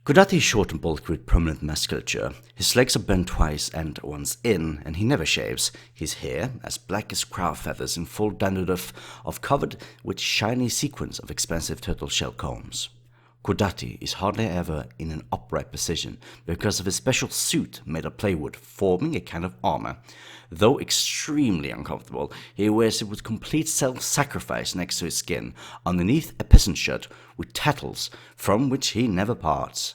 Cotati is short and bulky with prominent musculature. His legs are bent twice and once in, and he never shaves. His hair, as black as crow feathers in full dandruff, covered with shiny sequins of expensive turtle shell combs. Cotati is hardly ever in an upright position because of his special suit made of plywood, forming a kind of armor. Though extremely uncomfortable, he wears it with complete self-sacrifice next to his skin, underneath a peasant shirt with tattles, from which he never parts.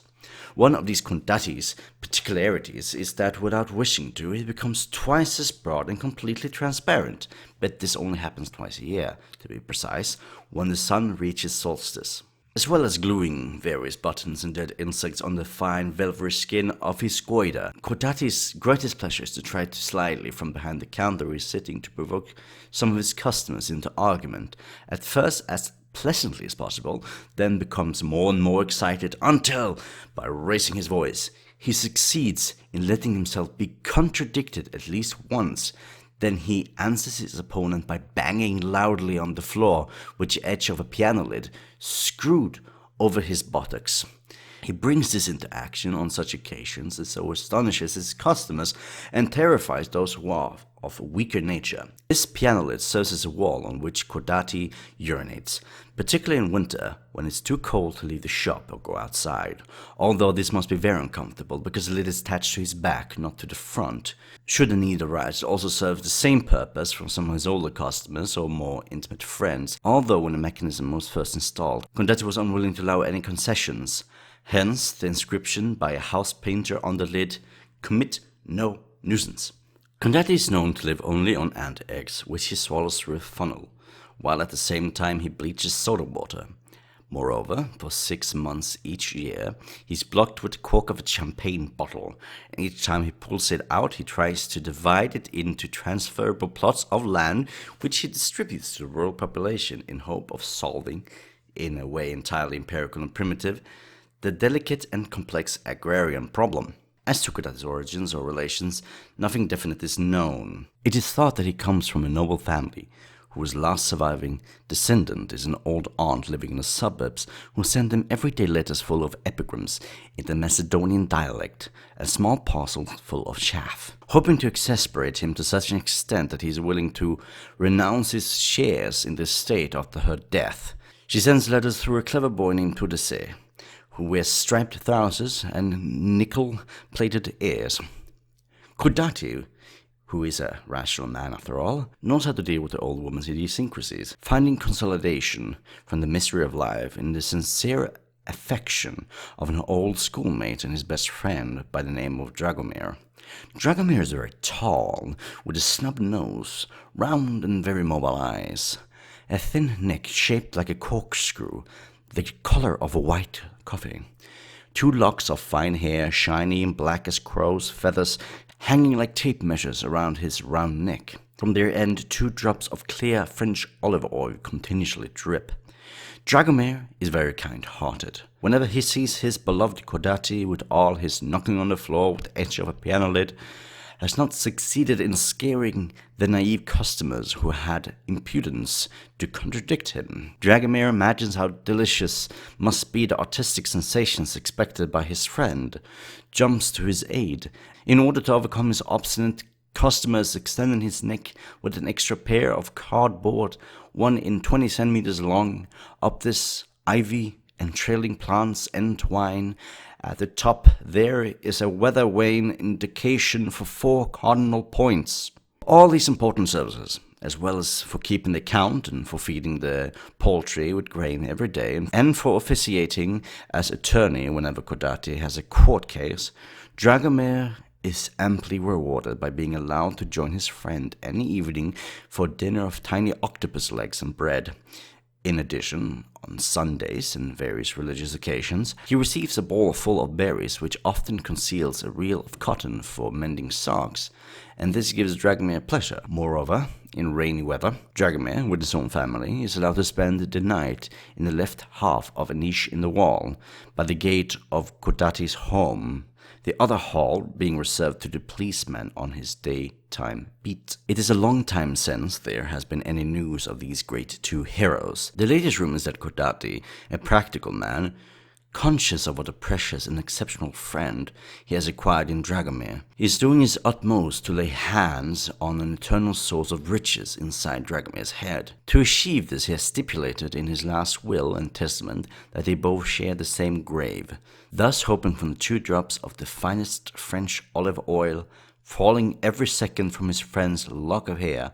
One of these Cotati's particularities is that without wishing to, he becomes twice as broad and completely transparent, but this only happens twice a year, to be precise, when the sun reaches solstice. As well as gluing various buttons and dead insects on the fine velvety skin of his goiter, Cotati's greatest pleasure is to try to slyly from behind the counter he's sitting to provoke some of his customers into argument, at first as pleasantly as possible, then becomes more and more excited until, by raising his voice, he succeeds in letting himself be contradicted at least once. Then he answers his opponent by banging loudly on the floor with the edge of a piano lid screwed over his buttocks. He brings this into action on such occasions and so astonishes his customers and terrifies those who are of weaker nature. This piano lid serves as a wall on which Cotati urinates, particularly in winter when it's too cold to leave the shop or go outside, although this must be very uncomfortable because the lid is attached to his back, not to the front. Should the need arise, it also serves the same purpose from some of his older customers or more intimate friends, although when the mechanism was first installed, Cotati was unwilling to allow any concessions. Hence the inscription by a house painter on the lid, "Commit no nuisance." Cotati is known to live only on ant eggs, which he swallows through a funnel, while at the same time he bleaches soda water. Moreover, for 6 months each year, he's blocked with the cork of a champagne bottle, and each time he pulls it out, he tries to divide it into transferable plots of land, which he distributes to the rural population in hope of solving, in a way entirely empirical and primitive, the delicate and complex agrarian problem. As to Cotati's origins or relations, nothing definite is known. It is thought that he comes from a noble family, whose last surviving descendant is an old aunt living in the suburbs who sent him everyday letters full of epigrams in the Macedonian dialect, a small parcel full of chaff, hoping to exasperate him to such an extent that he is willing to renounce his shares in the estate after her death. She sends letters through a clever boy named Tudese, who wears striped trousers and nickel-plated ears. Cotati, who is a rational man after all, knows how to deal with the old woman's idiosyncrasies, finding consolidation from the misery of life in the sincere affection of an old schoolmate and his best friend by the name of Dragomir. Dragomir is very tall, with a snub nose, round and very mobile eyes, a thin neck shaped like a corkscrew, the color of a white coffee. 2 locks of fine hair, shiny and black as crow's feathers, hanging like tape measures around his round neck. From their end, 2 drops of clear French olive oil continuously drip. Dragomir is very kind-hearted. Whenever he sees his beloved Cotati, with all his knocking on the floor with the edge of a piano lid, has not succeeded in scaring the naive customers who had impudence to contradict him. Dragomir imagines how delicious must be the artistic sensations expected by his friend, jumps to his aid. In order to overcome his obstinate customers, extending his neck with an extra pair of cardboard, 1 in 20 centimeters long. Up this, ivy and trailing plants entwine. At the top there is a weather vane indication for 4 cardinal points. All these important services, as well as for keeping the count and for feeding the poultry with grain every day, and for officiating as attorney whenever Cotati has a court case, Dragomir is amply rewarded by being allowed to join his friend any evening for dinner of tiny octopus legs and bread. In addition, on Sundays and various religious occasions, he receives a bowl full of berries, which often conceals a reel of cotton for mending socks, and this gives Dragomir pleasure. Moreover, in rainy weather, Dragomir, with his own family, is allowed to spend the night in the left half of a niche in the wall, by the gate of Cotati's home, the other hall being reserved to the policeman on his daytime beat. It is a long time since there has been any news of these great 2 heroes. The latest rumor is that Cotati, a practical man, Conscious of what a precious and exceptional friend he has acquired in Dragomir, he is doing his utmost to lay hands on an eternal source of riches inside Dragomir's head. To achieve this, he has stipulated in his last will and testament that they both share the same grave, thus hoping from the 2 drops of the finest French olive oil falling every second from his friend's lock of hair,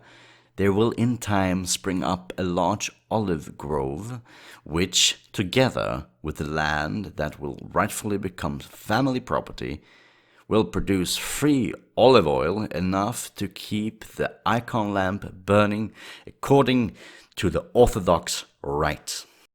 there will in time spring up a large olive grove, which, together with the land that will rightfully become family property, will produce free olive oil enough to keep the icon lamp burning according to the Orthodox rite.